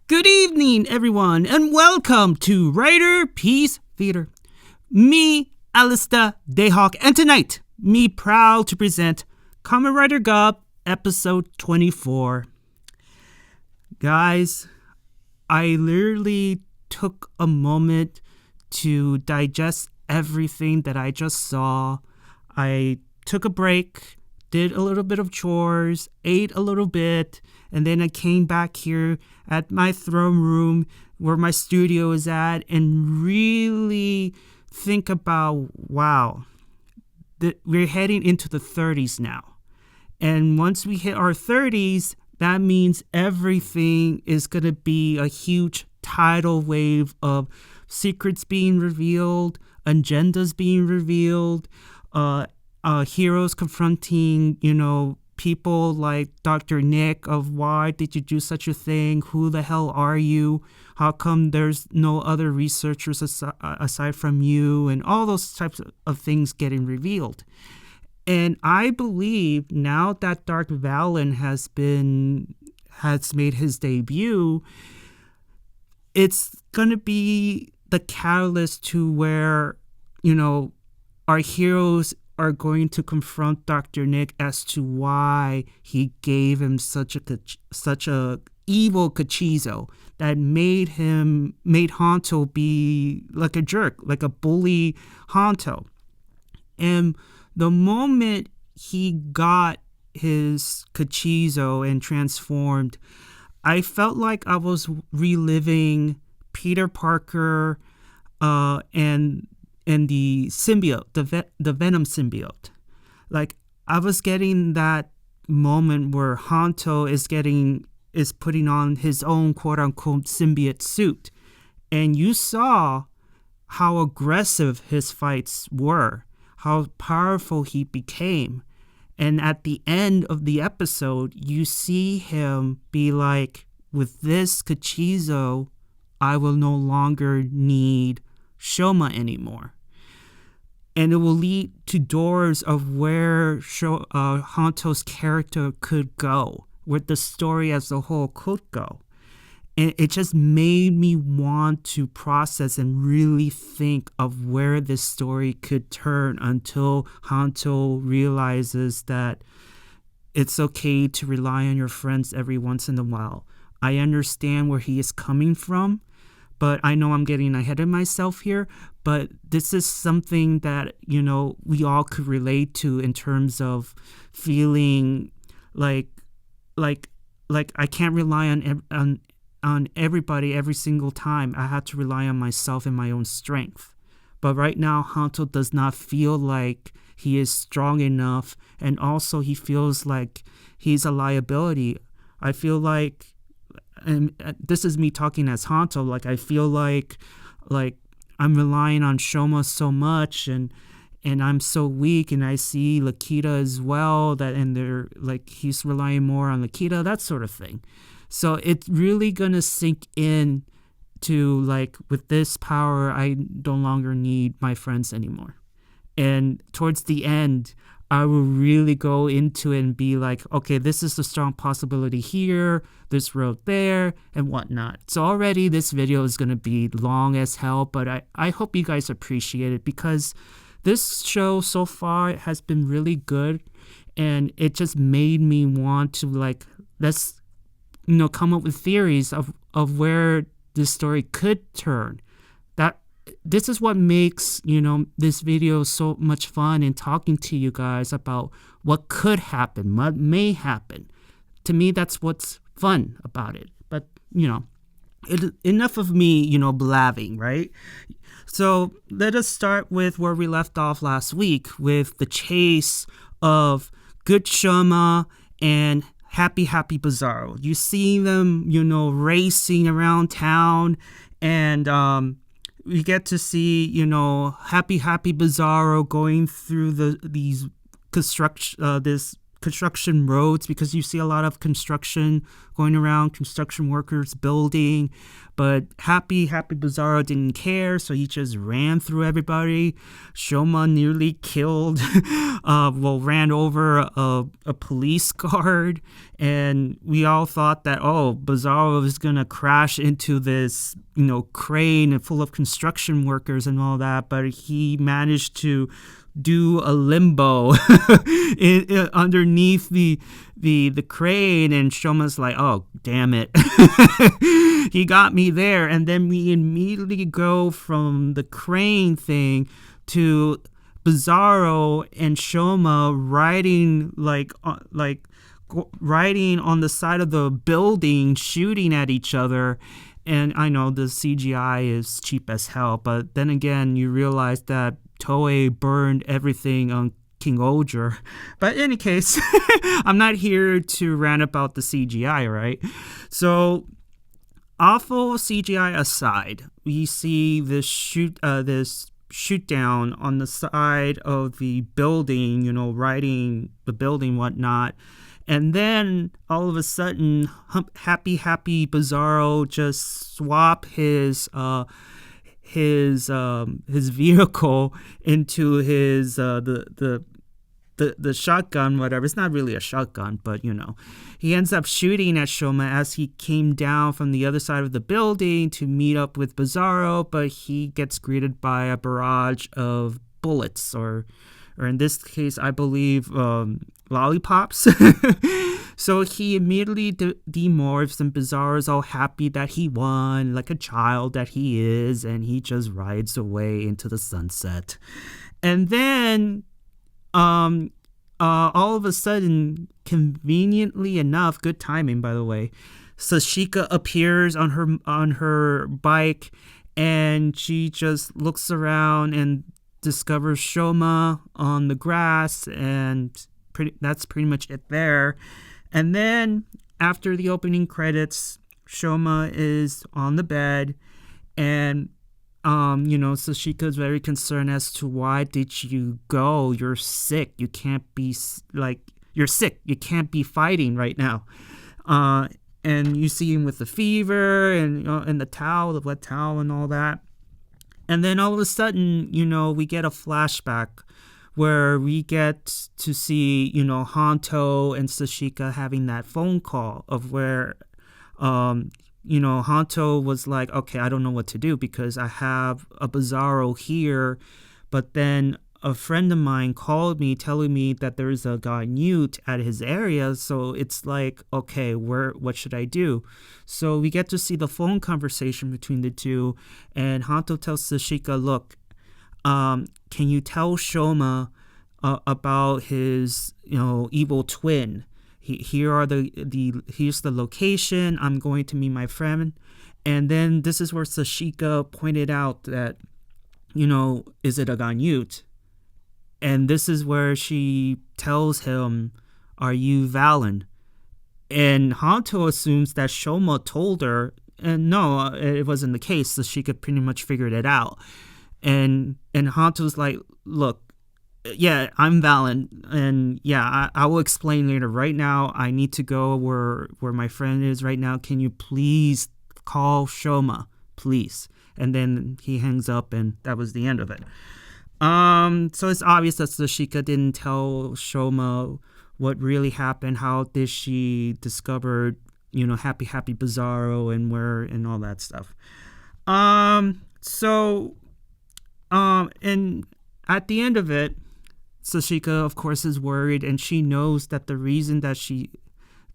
Good evening, everyone, and welcome to Riderpiece Theater. Me, Alistair Dayhawk, and tonight, me proud to present Kamen Rider Gavv, episode 24. Guys, I literally took a moment to digest everything that I just saw. I took a break, did a little bit of chores, ate a little bit, and then I came back here at my throne room where my studio is at and really think about, wow, we're heading into the 30s now. And once we hit our 30s, that means everything is going to be a huge tidal wave of secrets being revealed, agendas being revealed, heroes confronting, people like Dr. Nick of why did you do such a thing? Who the hell are you? How come there's no other researchers aside from you? And all those types of things getting revealed. And I believe now that Dark Valen has made his debut, it's going to be the catalyst to where, our heroes are going to confront Dr. Nick as to why he gave him such a evil Kachizo that made Hanto be like a jerk, like a bully Hanto. And the moment he got his Kachizo and transformed, I felt like I was reliving Peter Parker and the symbiote, the Venom symbiote. Like, I was getting that moment where Hanto is putting on his own quote-unquote symbiote suit. And you saw how aggressive his fights were, how powerful he became. And at the end of the episode, you see him be like, with this Kachizo, I will no longer need Shoma anymore. And it will lead to doors of where Hanto's character could go, where the story as a whole could go. And it just made me want to process and really think of where this story could turn until Hanto realizes that it's okay to rely on your friends every once in a while. I understand where he is coming from, but I know I'm getting ahead of myself here. But this is something that, we all could relate to in terms of feeling like I can't rely on everybody every single time. I have to rely on myself and my own strength. But right now, Hanto does not feel like he is strong enough. And also he feels like he's a liability. I feel like, and this is me talking as Hanto, like I feel like I'm relying on Shoma so much and I'm so weak, and I see Lakita as well, and they're like, he's relying more on Lakita, that sort of thing. So it's really gonna sink in to, like, with this power, I no longer need my friends anymore. And towards the end, I will really go into it and be like, okay, this is a strong possibility here, this road there, and whatnot. So already this video is going to be long as hell, but I hope you guys appreciate it, because this show so far has been really good, and it just made me want to, like, let's, come up with theories of where this story could turn. This is what makes, this video so much fun, and talking to you guys about what could happen, what may happen. To me, that's what's fun about it. But, enough of me, blabbing, right? So let us start with where we left off last week, with the chase of Good Shoma and Happy Bizarro. You see them, racing around town, and we get to see, Happy Bizarro going through these construction, this construction roads, because you see a lot of construction going around, construction workers building. But Happy Bizarro didn't care, so he just ran through everybody. Shoma nearly killed, ran over a police guard, and we all thought that, Bizarro is gonna crash into this, crane full of construction workers and all that, but he managed to do a limbo underneath the crane, and Shoma's like, oh, damn it. He got me there. And then we immediately go from the crane thing to Bizarro and Shoma riding on the side of the building, shooting at each other. And I know the CGI is cheap as hell, but then again, you realize that Toei burned everything on King Oger. But in any case, I'm not here to rant about the CGI, right? So, awful CGI aside, we see this shoot down on the side of the building, riding the building, whatnot. And then all of a sudden, Happy Bizarro just swap his vehicle into his the shotgun, whatever. It's not really a shotgun, but he ends up shooting at Shoma as he came down from the other side of the building to meet up with Bizarro, but he gets greeted by a barrage of bullets, or in this case, I believe, lollipops. So he immediately demorphs, and Bizarro's all happy that he won, like a child that he is, and he just rides away into the sunset. And then, all of a sudden, conveniently enough, good timing, by the way, Sashika appears on her bike, and she just looks around and discovers Shoma on the grass, and that's pretty much it there. And then after the opening credits, Shoma is on the bed, and Sashika's very concerned as to, why did you go? You're sick. You can't be you're sick. You can't be fighting right now. And you see him with the fever and the towel, the wet towel, and all that. And then all of a sudden, we get a flashback where we get to see, Hanto and Sashika having that phone call of where, Hanto was like, okay, I don't know what to do because I have a Bizarro here, but then a friend of mine called me telling me that there's a guy Newt at his area, so it's like, okay, what should I do? So we get to see the phone conversation between the two, and Hanto tells Sashika, look, can you tell Shoma about his, evil twin? Here's the location. I'm going to meet my friend. And then this is where Sashika pointed out that, is it a Ganyut? And this is where she tells him, are you Valen? And Hanto assumes that Shoma told her, and no, it wasn't the case. Sashika pretty much figured it out. And Hanto's like, look, yeah, I'm Valen, and yeah, I will explain later. Right now, I need to go where my friend is right now. Can you please call Shoma, please? And then he hangs up, and that was the end of it. So it's obvious that Sashika didn't tell Shoma what really happened. How did she discover, Happy Bizarro and where and all that stuff. And at the end of it, Sashika, of course, is worried, and she knows that the reason that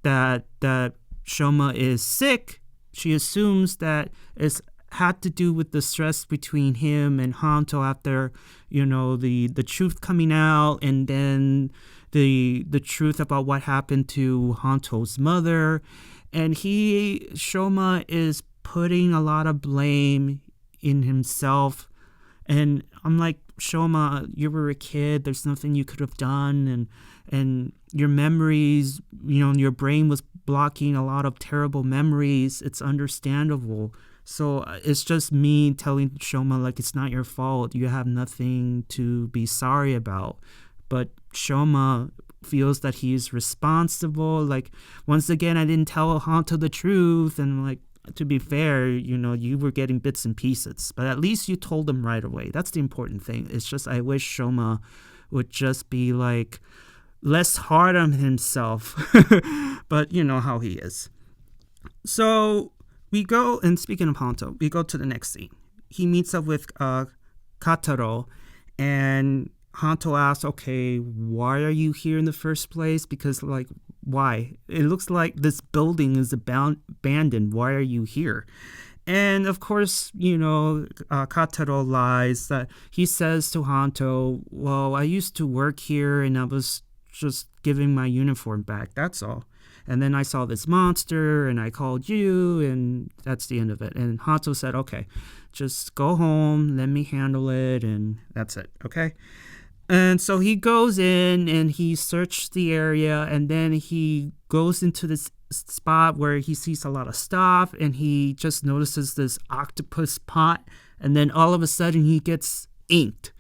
that Shoma is sick, she assumes that it's had to do with the stress between him and Hanto after, the truth coming out, and then the truth about what happened to Hanto's mother. And Shoma is putting a lot of blame in himself. And I'm like, Shoma, you were a kid. There's nothing you could have done. And your memories, your brain was blocking a lot of terrible memories. It's understandable. So it's just me telling Shoma, like, it's not your fault. You have nothing to be sorry about. But Shoma feels that he's responsible. Like, once again, I didn't tell Hanto the truth, and like, to be fair, you were getting bits and pieces, but at least you told him right away. That's the important thing. It's just, I wish Shoma would just be like less hard on himself, but you know how he is. So we go, and speaking of Hanto, we go to the next scene. He meets up with Kataro, and Hanto asks, okay, why are you here in the first place? Because, like, why? It looks like this building is abandoned. Why are you here? And, of course, Kataro lies. That he says to Hanto, well, I used to work here, and I was just giving my uniform back. That's all. And then I saw this monster, and I called you, and that's the end of it. And Hanto said, okay, just go home, let me handle it, and that's it, okay? And so he goes in and he searches the area, and then he goes into this spot where he sees a lot of stuff, and he just notices this octopus pot, and then all of a sudden he gets inked.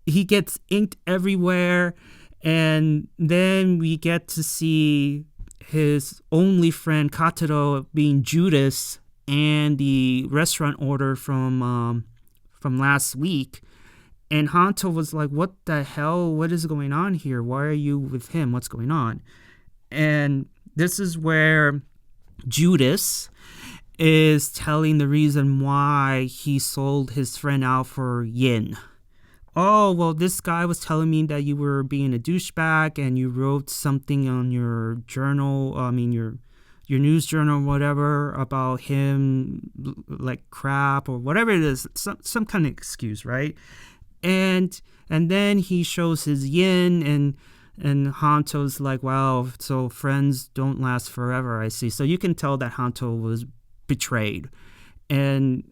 He gets inked everywhere, and then we get to see his only friend Kataro being Judas and the restaurant order from last week. And Hanto was like, what the hell? What is going on here? Why are you with him? What's going on? And this is where Judas is telling the reason why he sold his friend out for yen. Oh, well, this guy was telling me that you were being a douchebag and you wrote something on your journal, your news journal or whatever, about him, like crap or whatever it is, some kind of excuse, right? And then he shows his yin, and Hanto's like, wow, so friends don't last forever, I see. So you can tell that Hanto was betrayed. And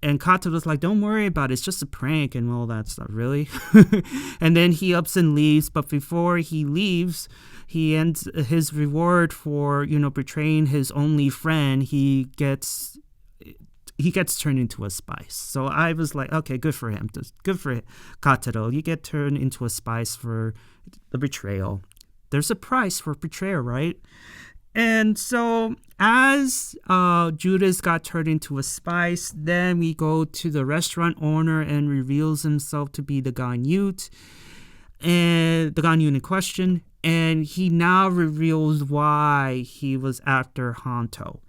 Kataro's like, don't worry about it, it's just a prank and all that stuff, really? And then he ups and leaves, but before he leaves, he ends his reward for, betraying his only friend. He gets turned into a spice. So I was like, okay, good for him. Good for Kataro. You get turned into a spice for the betrayal. There's a price for betrayal, right? And so as Judas got turned into a spice, then we go to the restaurant owner and reveals himself to be the Ganyut, and the Ganyut in question. And he now reveals why he was after Hanto.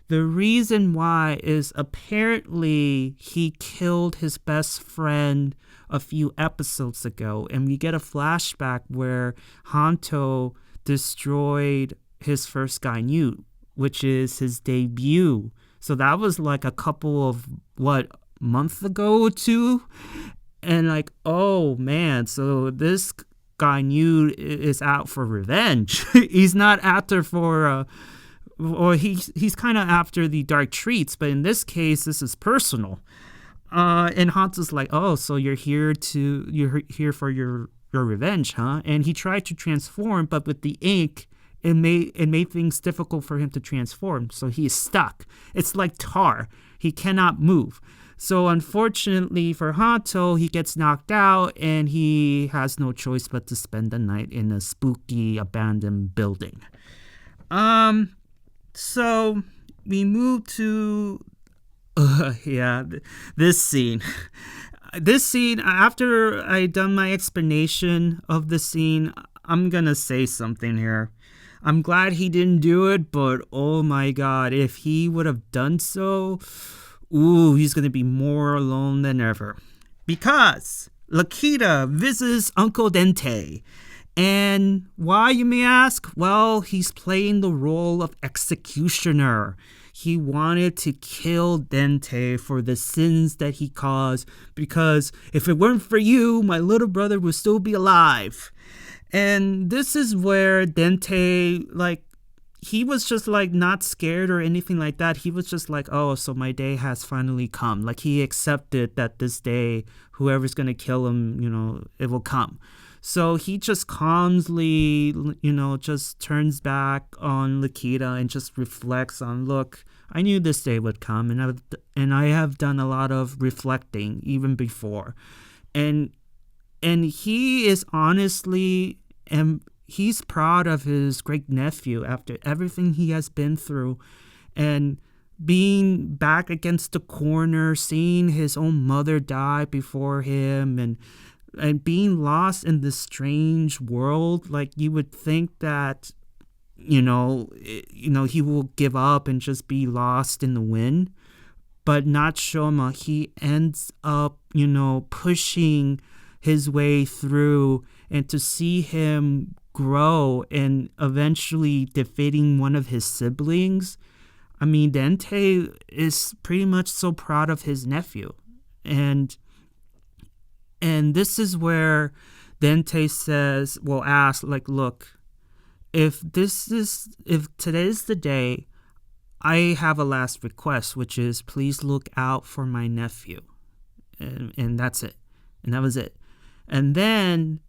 The reason why is apparently he killed his best friend a few episodes ago, and we get a flashback where Hanto destroyed his first Ganyut, which is his debut. So that was like a couple of, month ago or two? And like, oh man, so this Ganyut is out for revenge. He's not after or he's kind of after the dark treats, but in this case, this is personal. And Hanto's like, oh, so you're here for your revenge, huh? And he tried to transform, but with the ink, it made things difficult for him to transform. So he is stuck. It's like tar. He cannot move. So unfortunately for Hanto, he gets knocked out, and he has no choice but to spend the night in a spooky abandoned building. So we move to, this scene. This scene, after I done my explanation of the scene, I'm gonna say something here. I'm glad he didn't do it, but oh my god, if he would have done so, he's gonna be more alone than ever. Because Lakita visits Uncle Dente. And why, you may ask? Well, he's playing the role of executioner. He wanted to kill Dente for the sins that he caused, because if it weren't for you, my little brother would still be alive. And this is where Dente, he was just not scared or anything like that. He was just like, oh, so my day has finally come. Like, he accepted that this day, whoever's going to kill him, it will come. So he just calmly, just turns back on Lakita and just reflects on, look, I knew this day would come, and I have done a lot of reflecting even before. And he is honestly, and he's proud of his great nephew after everything he has been through, and being back against the corner, seeing his own mother die before him, and being lost in this strange world. Like, you would think that, he will give up and just be lost in the wind. But not Shoma. He ends up, pushing his way through, and to see him grow and eventually defeating one of his siblings. I mean, Dente is pretty much so proud of his nephew. And this is where Dente asks, like, look, if today's the day, I have a last request, which is please look out for my nephew. And that's it. And that was it. And then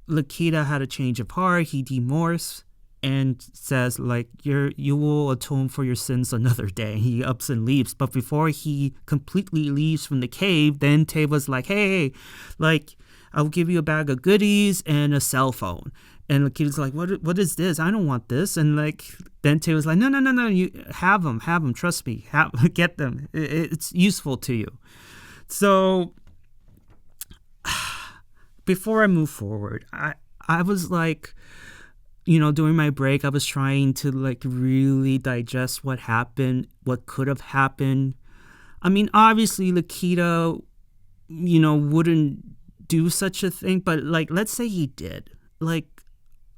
Lakita had a change of heart. He demorphs and says, like, you will atone for your sins another day. He ups and leaves. But before he completely leaves from the cave, then Tay was like, hey, like, I'll give you a bag of goodies and a cell phone. And Lakita's like, what is this? I don't want this. And like, Dente was like, no, you have them, trust me, get them. It's useful to you. So before I move forward, I was like, during my break, I was trying to like really digest what happened, what could have happened. I mean, obviously Lakita, wouldn't do such a thing, but like, let's say he did. Like,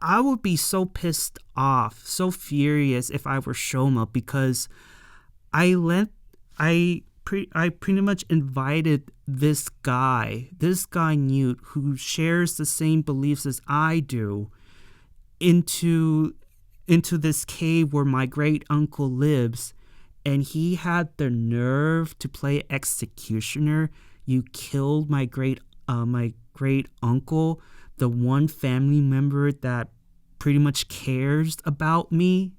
I would be so pissed off, so furious if I were Shoma, because I pretty much invited this guy Newt, who shares the same beliefs as I do, into this cave where my great uncle lives, and he had the nerve to play executioner. You killed my great uncle, the one family member that pretty much cares about me.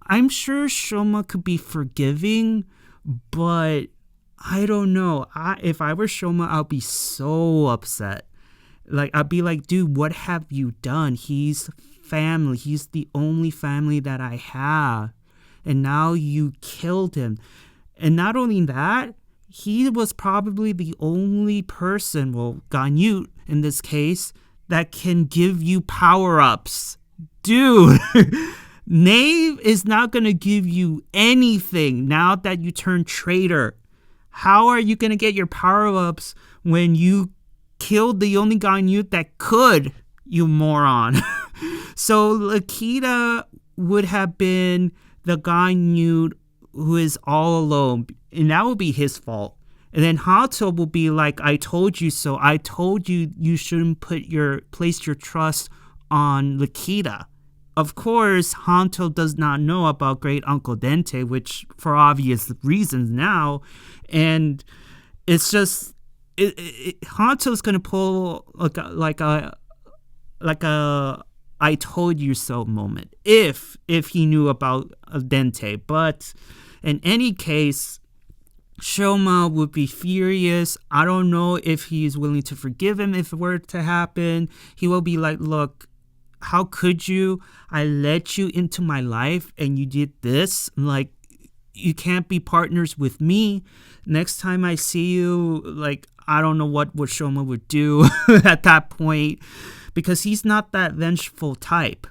I'm sure Shoma could be forgiving, but I don't know. If I were Shoma, I'd be so upset. Like, I'd be like, dude, what have you done? He's family. He's the only family that I have. And now you killed him. And not only that, he was probably the only person, Ganyut in this case, that can give you power-ups. Dude, Knave is not going to give you anything now that you turn traitor. How are you going to get your power-ups when you killed the only Ganyut that could, you moron? So Lakita would have been the Ganyut who is all alone, and that would be his fault. And then Hanto will be like, I told you so. I told you you shouldn't place your trust on Lakita. Of course, Hanto does not know about great Uncle Dente, which for obvious reasons now. And it's just, Hanto's going to pull like a I told you so moment if he knew about Dente. But in any case, Shoma would be furious. I don't know if he's willing to forgive him if it were to happen. He will be like, look, how could you? I let you into my life and you did this. Like, you can't be partners with me. Next time I see you, like, I don't know what Shoma would do at that point, because he's not that vengeful type.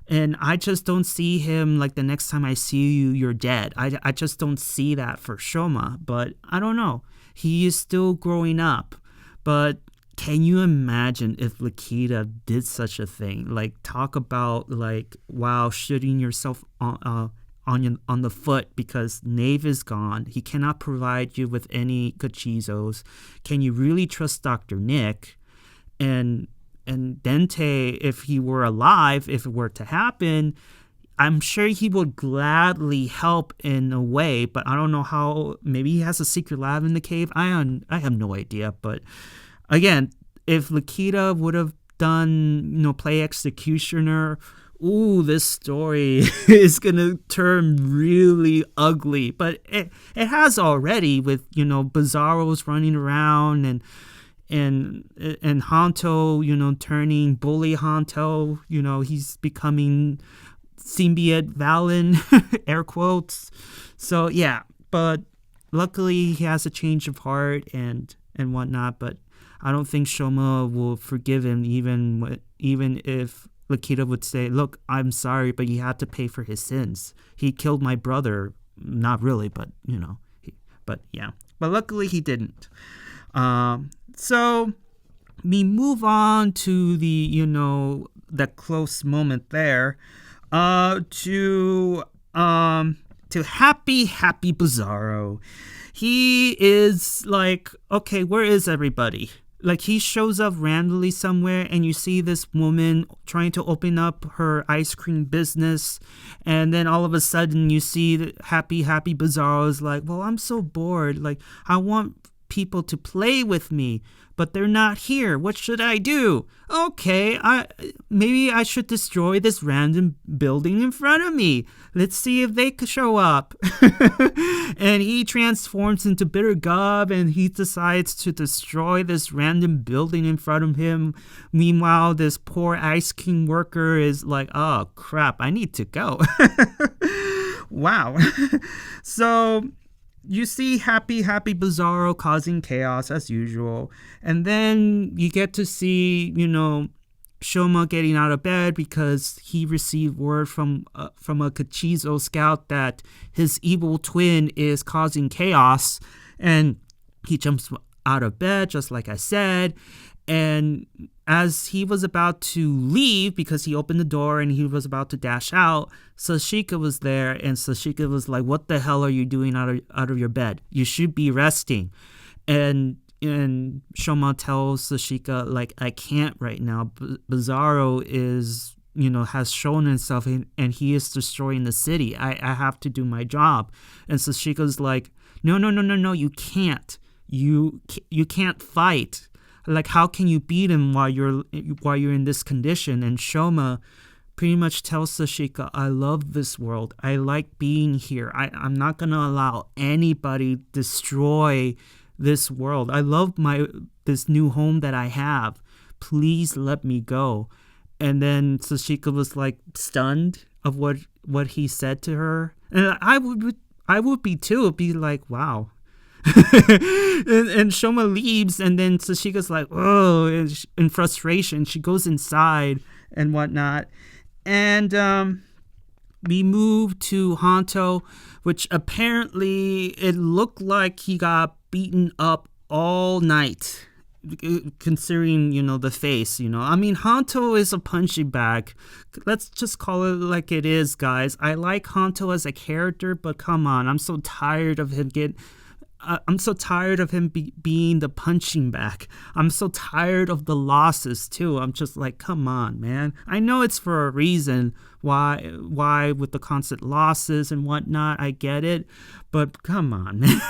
And I just don't see him like the next time I see you, you're dead. I just don't see that for Shoma. But I don't know. He is still growing up. But can you imagine if Lakita did such a thing? Like, talk about like, wow, shooting yourself on the foot because Knave is gone. He cannot provide you with any Gachizos. Can you really trust Dr. Nick? And Dente, if he were alive, if it were to happen, I'm sure he would gladly help in a way, but I don't know how. Maybe he has a secret lab in the cave. I have no idea. But again, if Lakita would have done, play executioner, this story is gonna turn really ugly. But it has already with, Bizarro's running around, and and Hanto, turning bully Hanto, he's becoming symbiote Valen, air quotes. So yeah, but luckily he has a change of heart and whatnot. But I don't think Shoma will forgive him, even if Lakita would say, "Look, I'm sorry, but you had to pay for his sins. He killed my brother." Not really, but but yeah. But luckily he didn't. So we move on to that close moment there, to happy Bizarro. He is like, okay, where is everybody? Like, he shows up randomly somewhere, and you see this woman trying to open up her ice cream business, and then all of a sudden you see that happy Bizarro is like, well, I'm so bored. Like, I want people to play with me, but they're not here. What should I do? Okay, maybe I should destroy this random building in front of me. Let's see if they could show up. And he transforms into Bitter Gavv, and he decides to destroy this random building in front of him. Meanwhile, this poor Ice King worker is like, oh crap, I need to go. Wow. So you see happy Bizarro causing chaos as usual. And then you get to see, Shoma getting out of bed because he received word from a Kachizo scout that his evil twin is causing chaos. And he jumps out of bed, just like I said. And as he was about to leave, because he opened the door and he was about to dash out, Sashika was there, and Sashika was like, what the hell are you doing out of your bed? You should be resting. And Shoma tells Sashika, like, I can't right now. Bizarro is, has shown himself, and he is destroying the city. I have to do my job. And Sashika's like, no, you can't. You can't fight. Like, how can you beat him while you're in this condition? And Shoma pretty much tells Sashika, I love this world. I like being here. I'm not going to allow anybody destroy this world. I love this new home that I have. Please let me go. And then Sashika was like stunned of what he said to her. And I would be too. It'd be like, wow. and Shoma leaves, and then Sashika's like, oh, in frustration, she goes inside and whatnot. And we move to Hanto, which apparently it looked like he got beaten up all night, considering, the face, I mean, Hanto is a punching bag. Let's just call it like it is, guys. I like Hanto as a character, but come on, I'm so tired of him being the punching bag. I'm so tired of the losses too. I'm just like, come on, man. I know it's for a reason why with the constant losses and whatnot. I get it, but come on, man.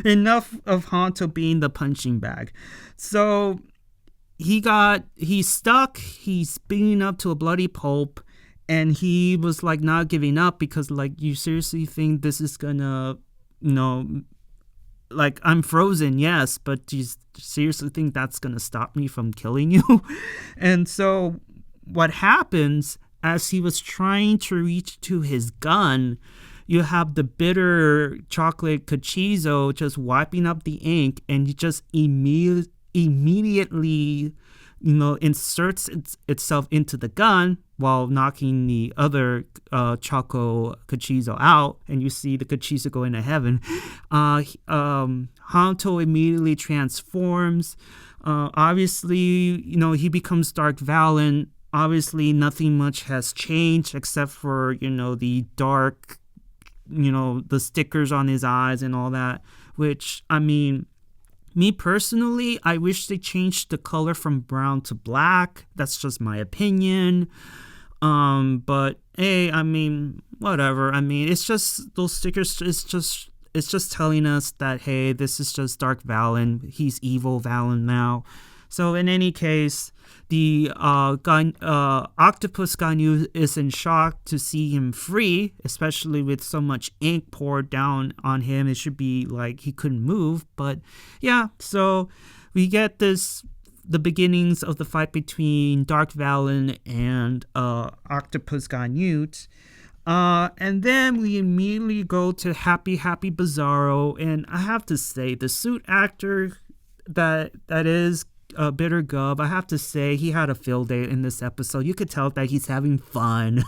Enough of Hanto being the punching bag. So he's stuck. He's beaten up to a bloody pulp, and he was like not giving up because, like, you seriously think this is gonna, like, I'm frozen, yes, but do you seriously think that's going to stop me from killing you? And so what happens, as he was trying to reach to his gun, you have the bitter chocolate Kachizo just wiping up the ink, and he just immediately, inserts itself into the gun while knocking the other Choco Kachizo out, and you see the Kachizo go into heaven. Hanto immediately transforms. Obviously, he becomes Dark Valen. Obviously, nothing much has changed except for, the dark, the stickers on his eyes and all that, which, I mean, me personally, I wish they changed the color from brown to black. That's just my opinion. But hey, I mean, whatever. I mean, it's just those stickers. It's just telling us that, hey, this is just Dark Valen. He's evil Valen now. So in any case, the octopus Ganyu is in shock to see him free, especially with so much ink poured down on him. It should be like he couldn't move. But yeah, so we get the beginnings of the fight between Dark Valen and Octopus Ganyu. And then we immediately go to Happy Bizarro, and I have to say, the suit actor that is Bitter Gavv, I have to say, he had a field day in this episode. You could tell that he's having fun,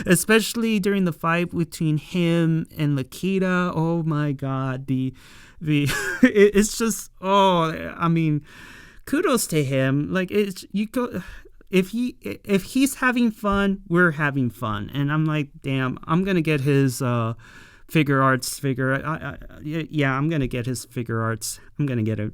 especially during the fight between him and Lakita. Oh my God, it's just, I mean, kudos to him. Like, it's, you go, if he's having fun, we're having fun. And I'm like, damn, I'm gonna get his figure arts figure. Yeah, I'm gonna get his figure arts. I'm gonna get it.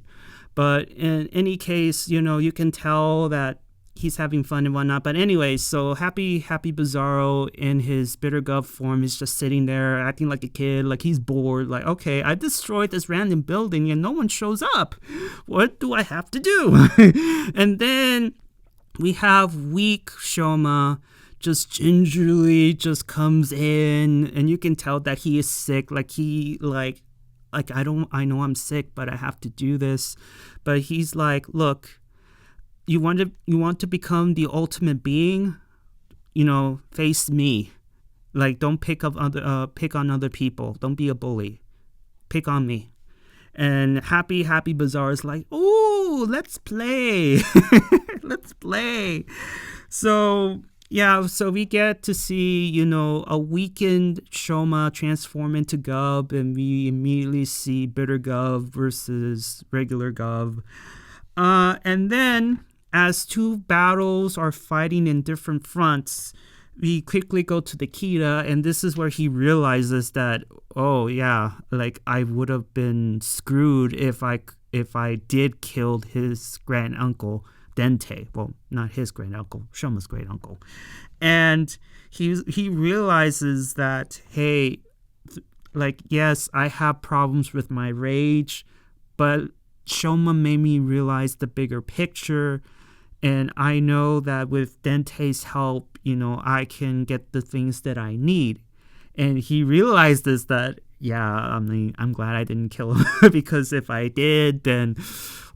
But in any case, you can tell that he's having fun and whatnot. But anyway, so Happy Bizarro in his Bitter Gavv form is just sitting there acting like a kid, like he's bored. Like, okay, I destroyed this random building and no one shows up. What do I have to do? And then we have weak Shoma just gingerly just comes in, and you can tell that he is sick. I know I'm sick, but I have to do this. But he's like, look, you want to become the ultimate being, face me. Like, don't pick on other people. Don't be a bully. Pick on me. And Happy Bizarro is like, ooh, let's play. Let's play. So yeah, so we get to see, a weakened Shoma transform into Gavv, and we immediately see Bitter Gavv versus regular Gavv. And then, as two battles are fighting in different fronts, we quickly go to the Kita, and this is where he realizes that, oh yeah, like I would have been screwed if I did kill his grand uncle Dente. Well, not his great uncle, Shoma's great uncle. And he realizes that, hey, yes, I have problems with my rage, but Shoma made me realize the bigger picture. And I know that with Dente's help, I can get the things that I need. And he realizes that, yeah, I mean, I'm glad I didn't kill him because if I did, then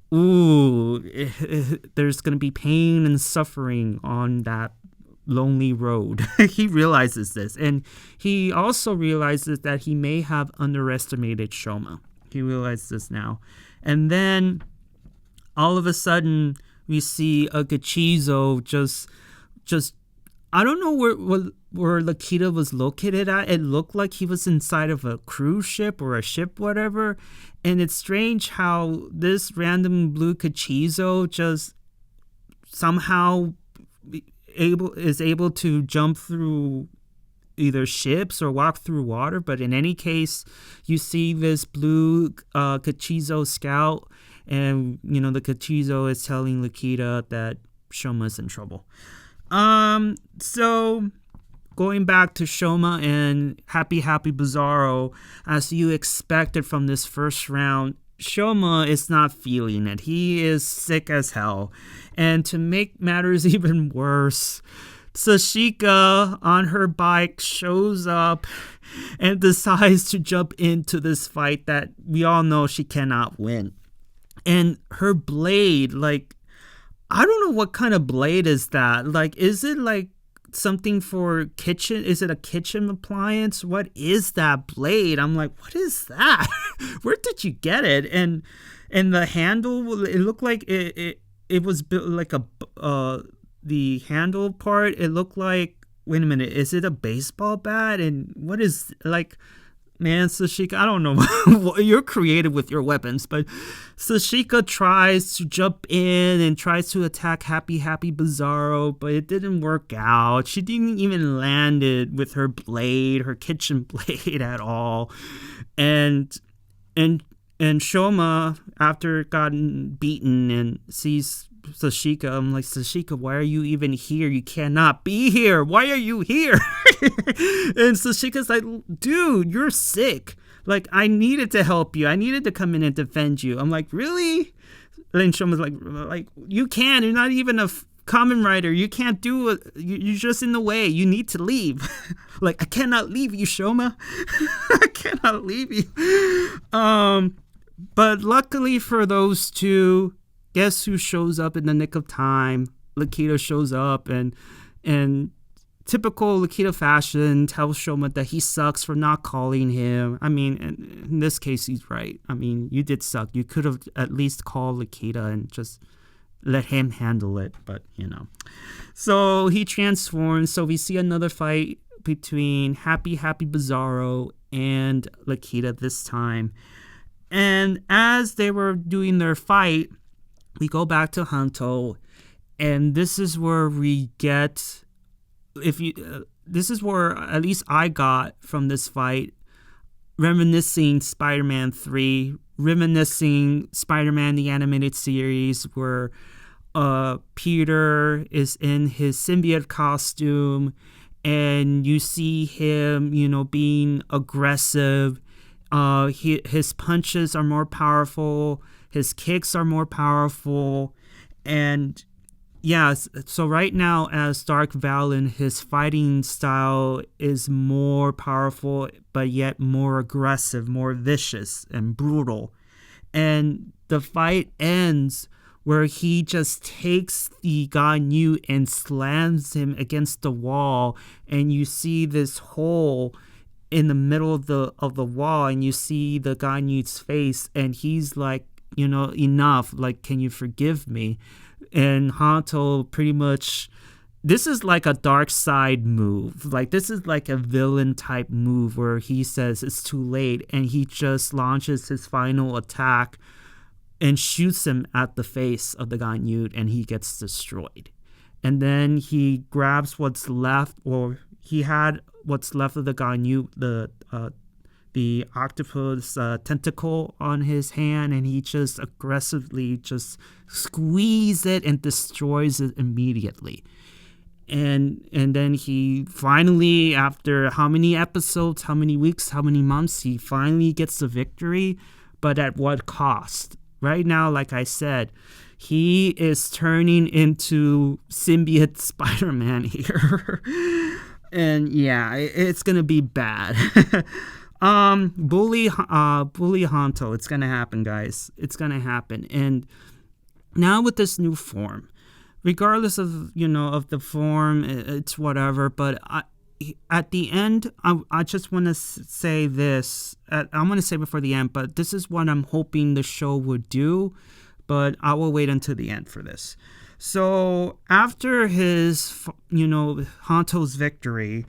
there's going to be pain and suffering on that lonely road. He realizes this. And he also realizes that he may have underestimated Shoma. He realizes this now. And then all of a sudden we see a Gachizo just I don't know where Lakita was located at. It looked like he was inside of a cruise ship or a ship, whatever. And it's strange how this random blue Gachizo just somehow is able to jump through either ships or walk through water. But in any case, you see this blue Gachizo scout, and the Gachizo is telling Lakita that Shoma's in trouble. So going back to Shoma and Happy Bizarro, as you expected from this first round, Shoma is not feeling it. He is sick as hell. And to make matters even worse, Sashika on her bike shows up and decides to jump into this fight that we all know she cannot win. And her blade, I don't know what kind of blade is that. Is it something for kitchen? Is it a kitchen appliance? What is that blade? I'm like, what is that? Where did you get it? And the handle, it looked like it was built like the handle part, it looked like, wait a minute, is it a baseball bat? And what is, man, Sashika, I don't know. You're creative with your weapons, but Sashika tries to jump in and tries to attack Happy Bizarro, but it didn't work out. She didn't even land it with her blade, her kitchen blade at all. And Shoma, after gotten beaten and sees Sashika, I'm like, Sashika, why are you even here? You cannot be here. Why are you here? And Sashika's like, dude, you're sick. Like, I needed to help you. I needed to come in and defend you. I'm like, really? And Shoma's like, you can't. You're not even a Kamen Rider. You can't do it. You're just in the way. You need to leave. Like, I cannot leave you, Shoma. I cannot leave you. But luckily for those two, guess who shows up in the nick of time? Lakita shows up and typical Lakita fashion tells Shoma that he sucks for not calling him. I mean, in this case, he's right. I mean, you did suck. You could have at least called Lakita and just let him handle it, but So he transforms. So we see another fight between Happy Bizarro and Lakita this time. And as they were doing their fight, we go back to Hanto, and this is where we get, this is where at least I got from this fight, reminiscing Spider-Man 3, reminiscing Spider-Man the animated series, where Peter is in his symbiote costume, and you see him, being aggressive. His punches are more powerful. His kicks are more powerful. And yeah, so right now as Dark Valen, his fighting style is more powerful, but yet more aggressive, more vicious and brutal. And the fight ends where he just takes the Ganyu and slams him against the wall, and you see this hole in the middle of the wall, and you see the Ganyu's face, and he's like, enough, like, can you forgive me? And Hanto pretty much, this is like a dark side move. Like, this is like a villain type move where he says it's too late, and he just launches his final attack and shoots him at the face of the Ganyu, and he gets destroyed. And then he grabs what's left, or he had what's left of the Ganyu, the octopus tentacle on his hand, and he just aggressively just squeezes it and destroys it immediately. And then he finally, after how many episodes, how many weeks, how many months, he finally gets the victory, but at what cost? Right now, like I said, he is turning into symbiote Spider-Man here. And yeah, it's gonna be bad. Bully Hanto. It's gonna happen, guys. It's gonna happen. And now with this new form, regardless of of the form, it's whatever. But at the end, I just want to say this. I'm going to say before the end, but this is what I'm hoping the show would do. But I will wait until the end for this. So after his, Hanto's victory,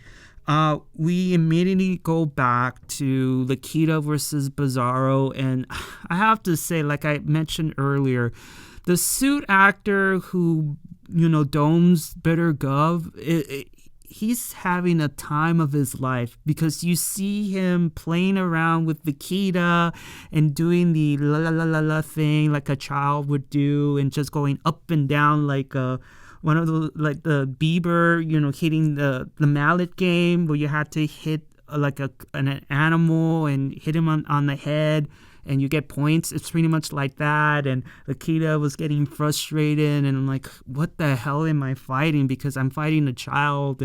we immediately go back to Lakita versus Bizarro. And I have to say, like I mentioned earlier, the suit actor who, domes Bitter Gavv, he's having a time of his life, because you see him playing around with Lakita and doing the la la la la la thing like a child would do, and just going up and down like one of the, like the Bieber, hitting the mallet game where you had to hit like an animal and hit him on the head and you get points. It's pretty much like that. And Lakita was getting frustrated, and I'm like, what the hell am I fighting? Because I'm fighting a child.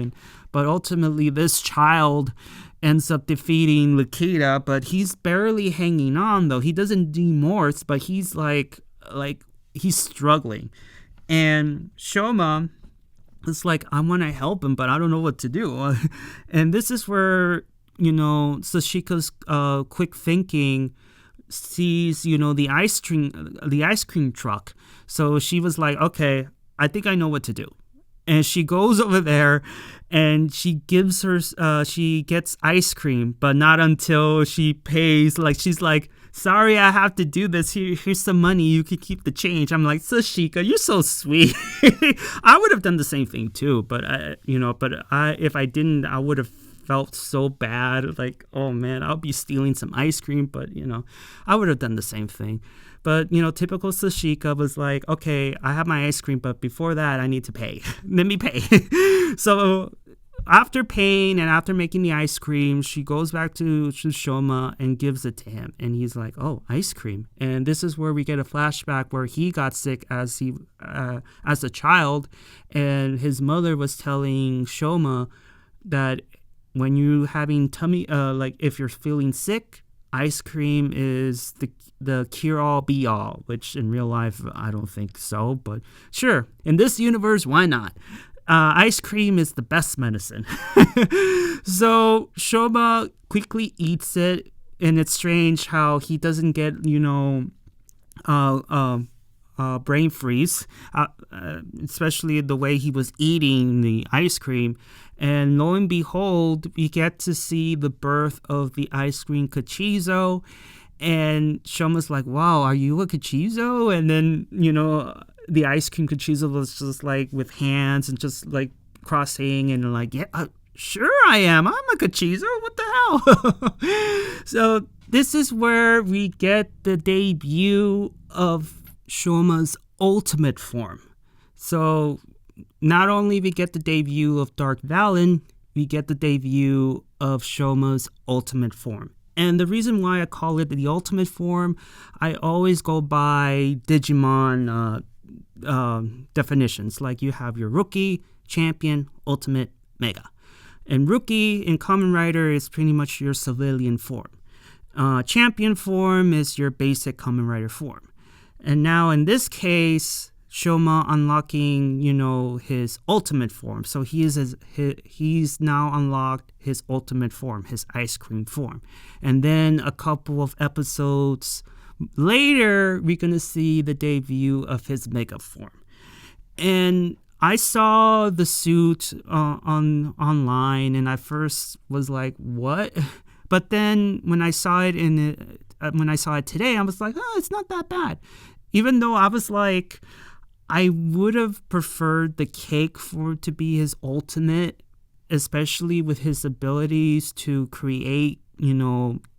But ultimately this child ends up defeating Lakita, but he's barely hanging on though. He doesn't demorse, but he's like he's struggling. And Shoma is like, I want to help him, but I don't know what to do. And this is where, Sashika's quick thinking sees, the ice cream truck. So she was like, okay, I think I know what to do. And she goes over there and she gets ice cream, but not until she pays. Like, she's like, sorry, I have to do this. Here's some money. You can keep the change. I'm like, Sashika, you're so sweet. I would have done the same thing too, but if I didn't, I would have felt so bad. Like, oh man, I'll be stealing some ice cream, but I would have done the same thing. But typical Sashika was like, okay, I have my ice cream, but before that, I need to pay. Let me pay. So after paying and after making the ice cream, she goes back to Shoma and gives it to him. And he's like, oh, ice cream. And this is where we get a flashback where he got sick as a child. And his mother was telling Shoma that when you're having tummy, like if you're feeling sick, ice cream is the cure-all, be-all, which in real life, I don't think so. But sure, in this universe, why not? Ice cream is the best medicine. So Shoma quickly eats it, and it's strange how he doesn't get, brain freeze, especially the way he was eating the ice cream. And lo and behold, we get to see the birth of the ice cream Cachizo. And Shoma's like, wow, are you a Cachizo? And then, the ice cream Cachizo was just like with hands and just like crossing and like, yeah, sure I am. I'm a Cachizo. What the hell? So this is where we get the debut of Shoma's ultimate form. So not only we get the debut of Dark Valen, we get the debut of Shoma's ultimate form. And the reason why I call it the ultimate form, I always go by Digimon definitions. Like you have your Rookie, Champion, Ultimate, Mega. And Rookie in Kamen Rider is pretty much your civilian form. Champion form is your basic Kamen Rider form. And now in this case, Shoma unlocking, his ultimate form. So he's now unlocked his ultimate form, his ice cream form. And then a couple of episodes later, we're going to see the debut of his mega form. And I saw the suit online, and I first was like, what? But then when I saw it today, I was like, oh, it's not that bad. Even though I was like, I would have preferred the cake form to be his ultimate, especially with his abilities to create,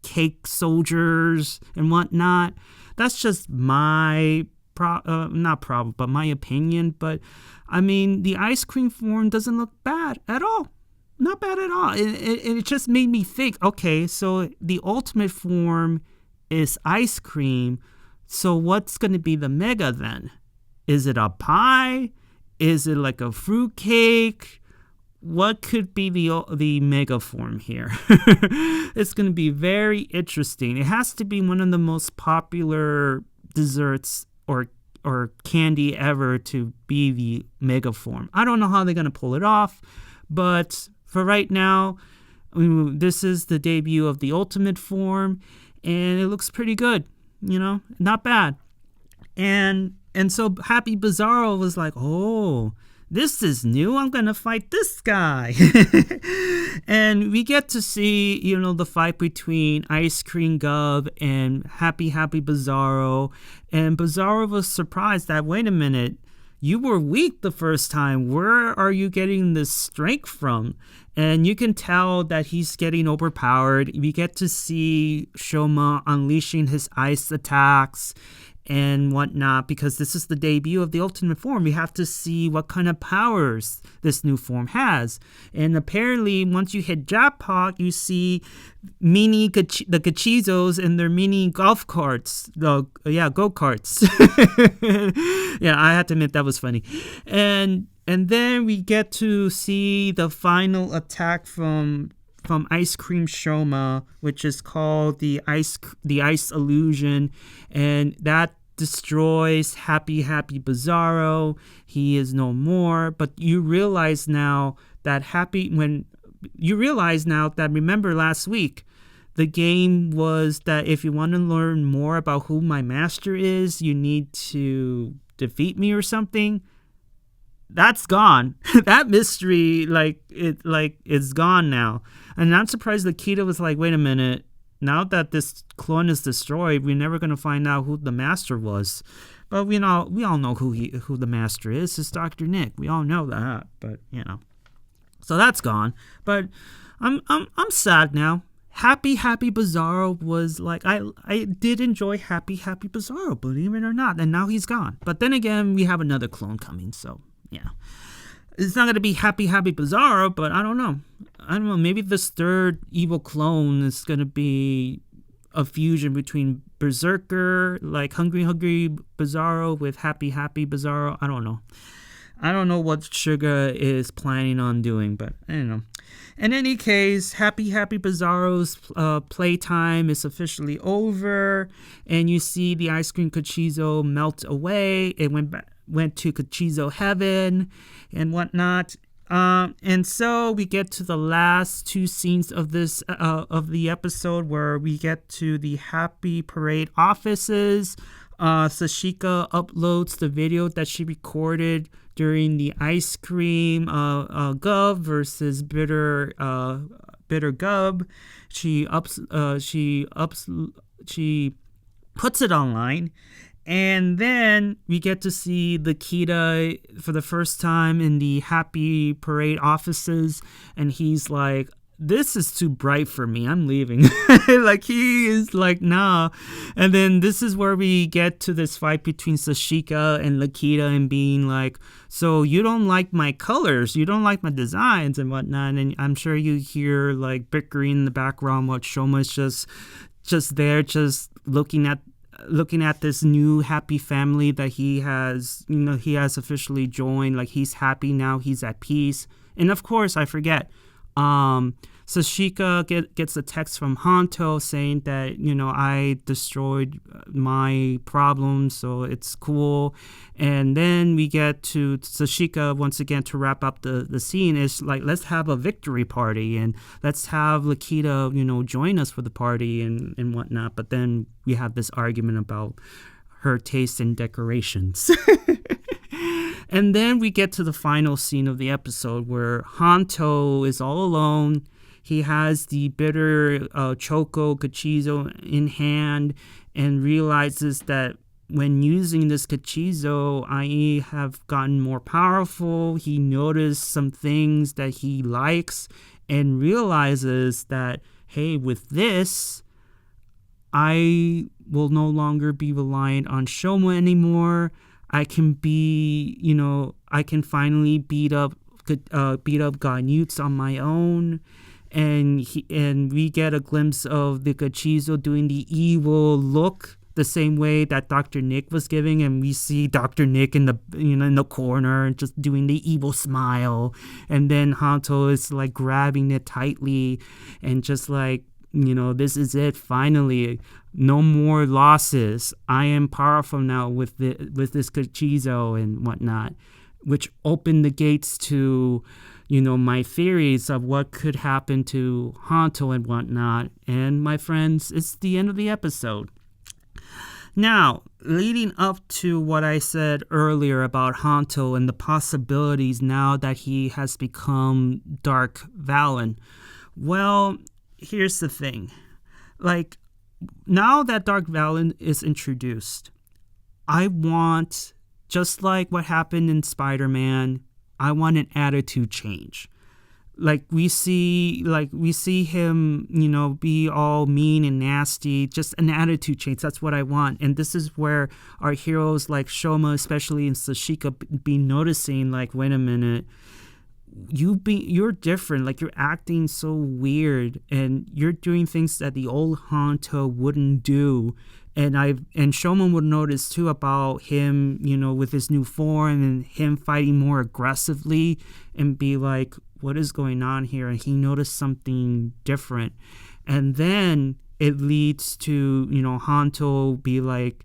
cake soldiers and whatnot. That's just my but my opinion. But I mean, the ice cream form doesn't look bad at all. Not bad at all. It just made me think, okay, so the ultimate form is ice cream. So what's going to be the mega then? Is it a pie? Is it like a fruit cake? What could be the mega form here? It's going to be very interesting. It has to be one of the most popular desserts or candy ever to be the mega form. I don't know how they're going to pull it off, but for right now, this is the debut of the ultimate form, and it looks pretty good. Not bad. And so Happy Bizarro was like, oh, this is new. I'm going to fight this guy. And we get to see, the fight between Ice Cream Gavv and Happy Bizarro. And Bizarro was surprised that, wait a minute, you were weak the first time. Where are you getting this strength from? And you can tell that he's getting overpowered. We get to see Shoma unleashing his ice attacks and whatnot, because this is the debut of the ultimate form. We have to see what kind of powers this new form has. And apparently, once you hit jackpot, you see the Cachizos and their mini golf carts. Go-karts. Yeah, I had to admit that was funny. And then we get to see the final attack from Ice Cream Shoma, which is called the ice illusion, and that destroys Happy Bizarro. He is no more. But you realize now that remember last week, the game was that if you want to learn more about who my master is, you need to defeat me or something. That's gone. That mystery, it's gone now. And I'm surprised Lakita was like, wait a minute. Now that this clone is destroyed, we're never going to find out who the master was. But we all know who the master is. It's Dr. Nick. We all know that. But so that's gone. But I'm sad now. Happy Bizarro was like, I did enjoy Happy Bizarro, believe it or not. And now he's gone. But then again, we have another clone coming. So yeah. It's not going to be Happy Bizarro, but I don't know. Maybe this third evil clone is going to be a fusion between Berserker, like Hungry Bizarro with Happy Bizarro. I don't know. I don't know what Suga is planning on doing, but I don't know. In any case, Happy Bizarro's playtime is officially over, and you see the ice cream Kachizo melt away. It went to Kachizo heaven and whatnot. And so we get to the last two scenes of this of the episode, where we get to the Happy Parade offices. Sashika uploads the video that she recorded during the ice cream Gavv versus bitter Gavv. She puts it online. And then we get to see Lakita for the first time in the Happy Parade offices, and he's like, this is too bright for me, I'm leaving. Like, he is like, nah. And then this is where we get to this fight between Sashika and Lakita, and being like, so you don't like my colors, you don't like my designs and whatnot. And I'm sure you hear like bickering in the background while Shoma's just there, just looking at this new happy family that he has officially joined. Like, he's happy now, he's at peace. And of course, I forget, Sashika gets a text from Hanto saying that, I destroyed my problem, so it's cool. And then we get to Sashika once again to wrap up the scene. Is like, let's have a victory party, and let's have Lakita, join us for the party and whatnot. But then we have this argument about her taste in decorations. And then we get to the final scene of the episode, where Hanto is all alone. He has the bitter Choco Kachizo in hand, and realizes that when using this Kachizo, I have gotten more powerful. He noticed some things that he likes, and realizes that, hey, with this, I will no longer be reliant on Shoma anymore. I can finally beat up Ganyutsu on my own. And we get a glimpse of the Kachizo doing the evil look, the same way that Dr. Nick was giving, and we see Dr. Nick in the corner just doing the evil smile, and then Hanto is like grabbing it tightly and just like, this is it, finally, no more losses. I am powerful now with this Kachizo and whatnot, which opened the gates to my theories of what could happen to Hanto and whatnot. And my friends, it's the end of the episode. Now, leading up to what I said earlier about Hanto and the possibilities now that he has become Dark Valen, well, here's the thing. Like, now that Dark Valen is introduced, I want, just like what happened in Spider-Man, I want an attitude change. Like, we see him, be all mean and nasty. Just an attitude change. That's what I want. And this is where our heroes like Shoma, especially in Sashika, be noticing, like, wait a minute, you're different. Like, you're acting so weird, and you're doing things that the old Hanto wouldn't do. And Shoma would notice too about him, with his new form and him fighting more aggressively, and be like, what is going on here? And he noticed something different. And then it leads to, Hanto be like,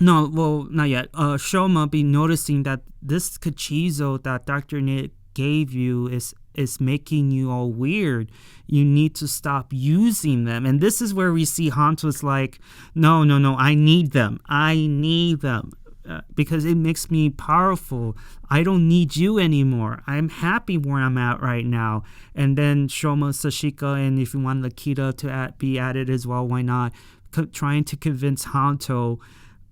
no, well, not yet. Shoma be noticing that this Kachizo that Dr. Nick gave you is making you all weird. You need to stop using them. And this is where we see Hanto's like, no, I need them. Because it makes me powerful. I don't need you anymore. I'm happy where I'm at right now. And then Shoma, Sashika, and if you want Lakita to be added as well, why not? Trying to convince Hanto,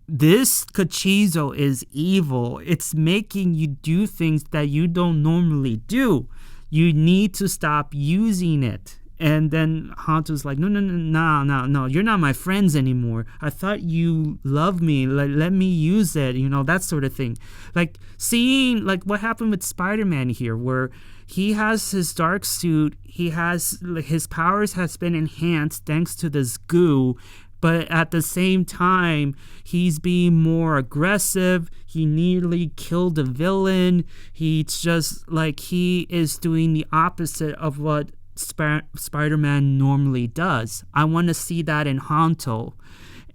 this Kachizo is evil. It's making you do things that you don't normally do. You need to stop using it. And then Hanto's like, no, you're not my friends anymore. I thought you loved me. Like, let me use it, that sort of thing. Like, seeing, like, what happened with Spider-Man here, where he has his dark suit, his powers has been enhanced thanks to this goo, but at the same time, he's being more aggressive. He nearly killed a villain. He's just, like, he is doing the opposite of what Spider-Man normally does. I want to see that in Hanto.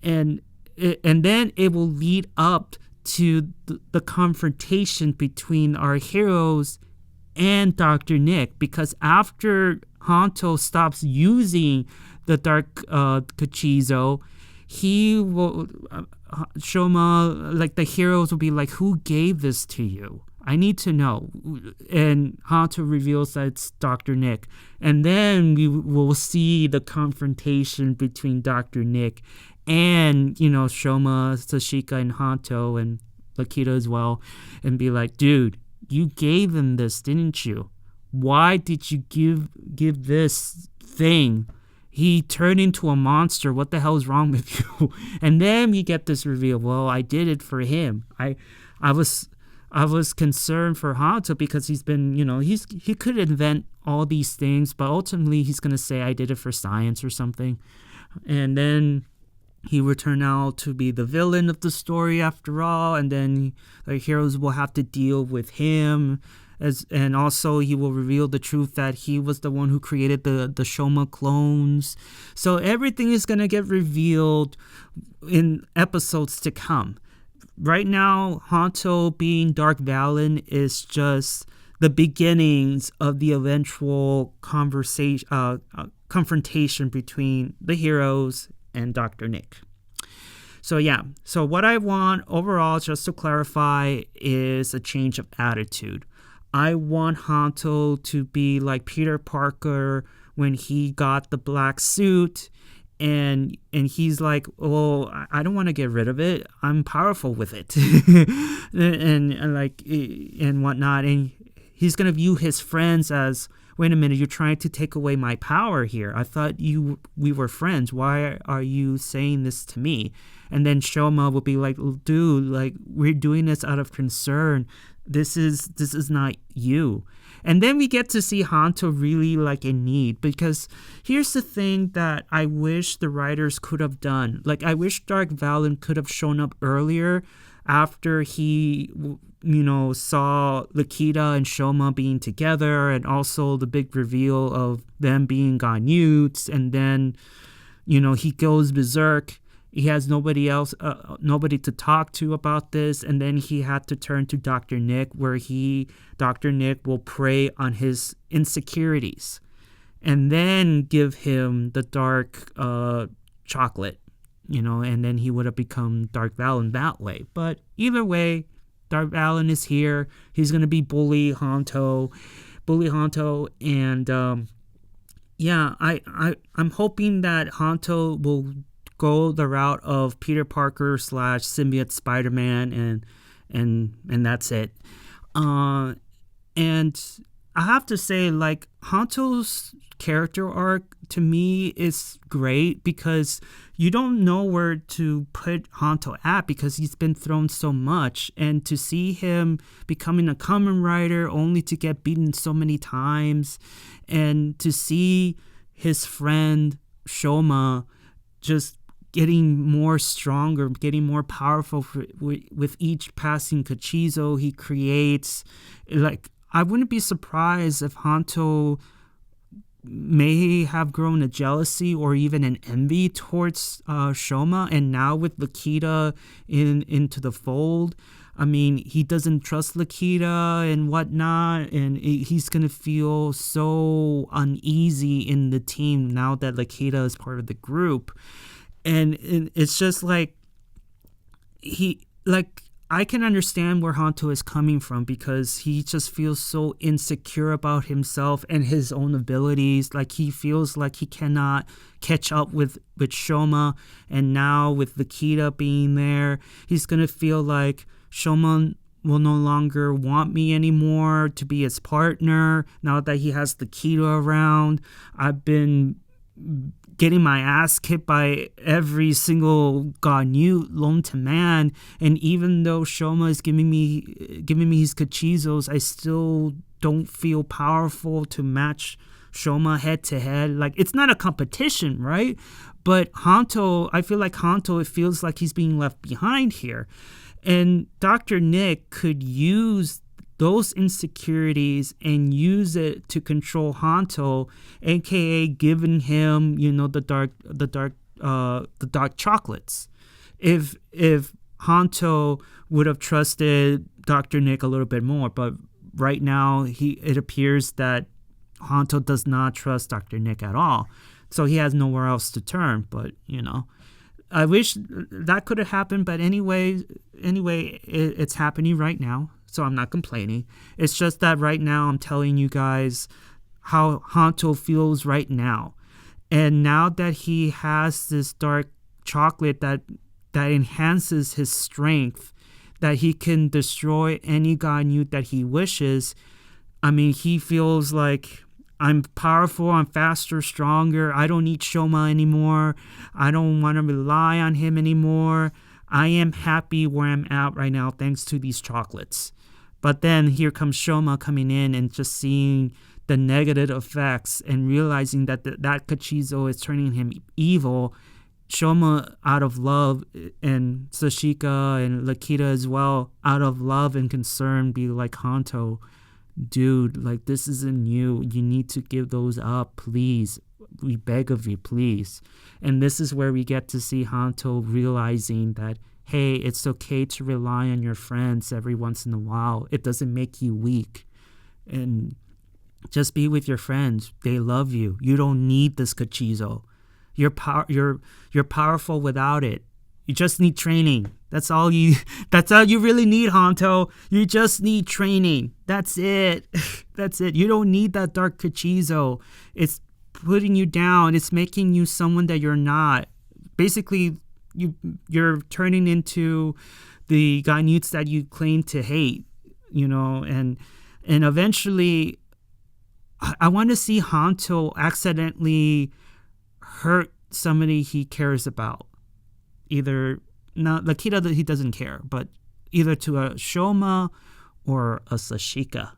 And then it will lead up to the confrontation between our heroes and Dr. Nick, because after Hanto stops using the dark Kachizo, he will Shoma, like, the heroes will be like, who gave this to you? I need to know. And Hanto reveals that it's Dr. Nick. And then we will see the confrontation between Dr. Nick and, Shoma, Sashika, and Hanto, and Lakita as well, and be like, dude, you gave him this, didn't you? Why did you give this thing? He turned into a monster. What the hell is wrong with you? And then we get this reveal. Well, I did it for him. I was concerned for Hanto because he's been, he could invent all these things, but ultimately he's going to say, I did it for science or something. And then he would turn out to be the villain of the story after all. And then the heroes will have to deal with him. And also he will reveal the truth that he was the one who created the Shoma clones. So everything is going to get revealed in episodes to come. Right now, Hanto being Dark Valen is just the beginnings of the eventual confrontation between the heroes and Dr. Nick. So what I want overall, just to clarify, is a change of attitude. I want Hanto to be like Peter Parker when he got the black suit, and he's like, well, I don't want to get rid of it. I'm powerful with it, and whatnot. And he's gonna view his friends as, wait a minute, you're trying to take away my power here. I thought we were friends. Why are you saying this to me? And then Shoma will be like, dude, like, we're doing this out of concern. This is not you. And then we get to see Hanto really, like, in need, because here's the thing that I wish the writers could have done. Like, I wish Dark Valen could have shown up earlier after he, saw Lakita and Shoma being together, and also the big reveal of them being Ganyuts, and then, he goes berserk. He has nobody to talk to about this, and then he had to turn to Dr. Nick, where Dr. Nick will prey on his insecurities, and then give him the dark chocolate, and then he would have become Dark Valen that way. But either way, Dark Valen is here. He's gonna be bully Hanto, and I'm hoping that Hanto will go the route of Peter Parker / symbiote Spider-Man, and that's it. And I have to say, like, Hanto's character arc to me is great, because you don't know where to put Hanto at, because he's been thrown so much, and to see him becoming a Kamen Rider only to get beaten so many times, and to see his friend Shoma just getting more stronger, getting more powerful with each passing Kachizo he creates. Like, I wouldn't be surprised if Hanto may have grown a jealousy or even an envy towards Shoma, and now with Lakita into the fold, I mean, he doesn't trust Lakita and whatnot, and he's gonna feel so uneasy in the team now that Lakita is part of the group. And it's just like, I can understand where Hanto is coming from, because he just feels so insecure about himself and his own abilities. Like, he feels like he cannot catch up with Shoma, and now with Lakita being there, he's gonna feel like Shoma will no longer want me anymore to be his partner now that he has the Kita around. I've been getting my ass kicked by every single Ganyu lone to man, and even though Shoma is giving me his Kachizos, I still don't feel powerful to match Shoma head to head. Like, it's not a competition, right? But Hanto, I feel like Hanto, it feels like he's being left behind here. And Dr. Nick could use those insecurities and use it to control Hanto, aka giving him, the dark chocolates. If Hanto would have trusted Dr. Nick a little bit more, but right now it appears that Hanto does not trust Dr. Nick at all, so he has nowhere else to turn. But I wish that could have happened, but anyway, it's happening right now, so I'm not complaining. It's just that right now I'm telling you guys how Hanto feels right now. And now that he has this dark chocolate that enhances his strength, that he can destroy any Ganyu that he wishes, I mean, he feels like, I'm powerful, I'm faster, stronger, I don't need Shoma anymore, I don't want to rely on him anymore, I am happy where I'm at right now thanks to these chocolates. But then here comes Shoma coming in and just seeing the negative effects and realizing that that Kachizo is turning him evil. Shoma, out of love, and Sashika and Lakita as well, out of love and concern, be like, Hanto, dude, like, this isn't you. You need to give those up, please. We beg of you, please. And this is where we get to see Hanto realizing that, hey, it's okay to rely on your friends every once in a while. It doesn't make you weak. And just be with your friends. They love you. You don't need this Kachizo. You're powerful without it. You just need training. That's all you really need, Hanto. You just need training. That's it. That's it. You don't need that dark Kachizo. It's putting you down. It's making you someone that you're not. Basically, you're turning into the Ganyuts that you claim to hate, and eventually I want to see Hanto accidentally hurt somebody he cares about. Either, not Lakita, he doesn't care, but either to a Shoma or a Sashika.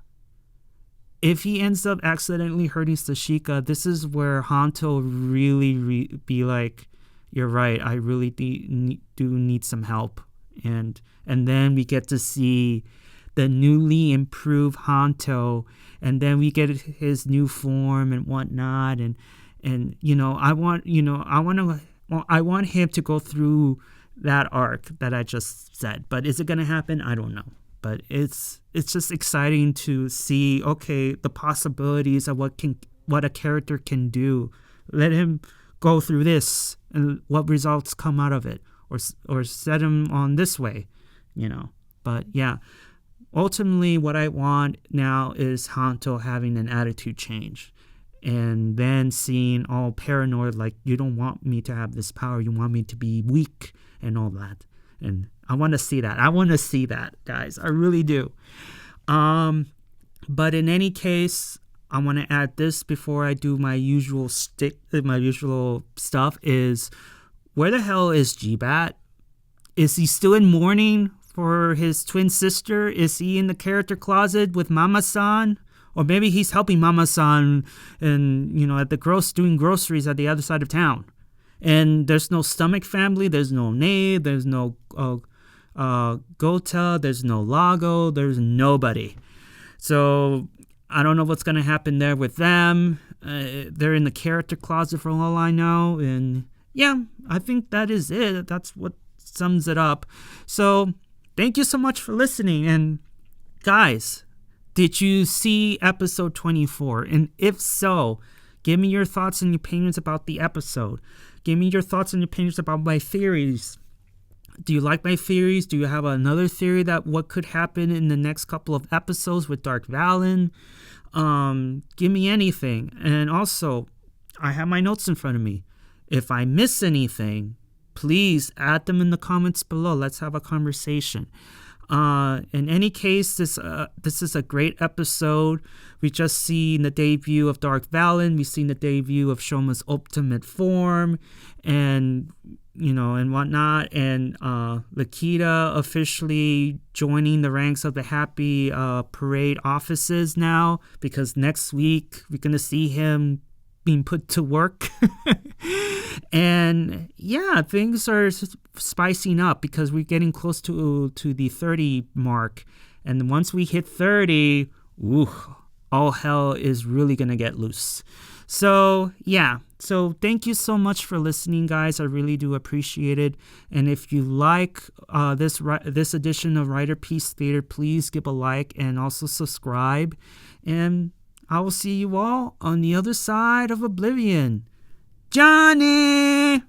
If he ends up accidentally hurting Sashika, this is where Hanto really be like, you're right, I really do need some help. And then we get to see the newly improved Hanto, and then we get his new form and whatnot, and I want him to go through that arc that I just said. But is it going to happen? I don't know. But it's just exciting to see, okay, the possibilities of what a character can do. Let him go through this and what results come out of it, or set him on this way, But yeah, ultimately what I want now is Hanto having an attitude change. And then seeing all paranoid, like, you don't want me to have this power, you want me to be weak and all that. And I want to see that. Guys. I really do. But in any case, I want to add this before I do my usual stuff is, where the hell is G-Bat? Is he still in mourning for his twin sister? Is he in the character closet with Mama-san? Or maybe he's helping Mama-san and, at the doing groceries at the other side of town. And there's no Stomach family, there's no Ne, there's no Gota, there's no Lago, there's nobody. So I don't know what's going to happen there with them. They're in the character closet for all I know. And yeah, I think that is it. That's what sums it up. So thank you so much for listening. And guys, did you see episode 24? And if so, give me your thoughts and opinions about the episode. Give me your thoughts and opinions about my theories. Do you like my theories? Do you have another theory that what could happen in the next couple of episodes with Dark Valen? Give me anything. And also, I have my notes in front of me. If I miss anything, please add them in the comments below. Let's have a conversation. In any case, this is a great episode. We just seen the debut of Dark Valen. We've seen the debut of Shoma's ultimate form, and and whatnot. And Lakita officially joining the ranks of the Happy Parade offices now, because next week we're gonna see him being put to work. And yeah, things are spicing up because we're getting close to the 30 mark. And once we hit 30, all hell is really going to get loose. So yeah, so thank you so much for listening, guys. I really do appreciate it. And if you like this edition of Riderpiece Theater, please give a like and also subscribe. And I will see you all on the other side of Oblivion. Johnny!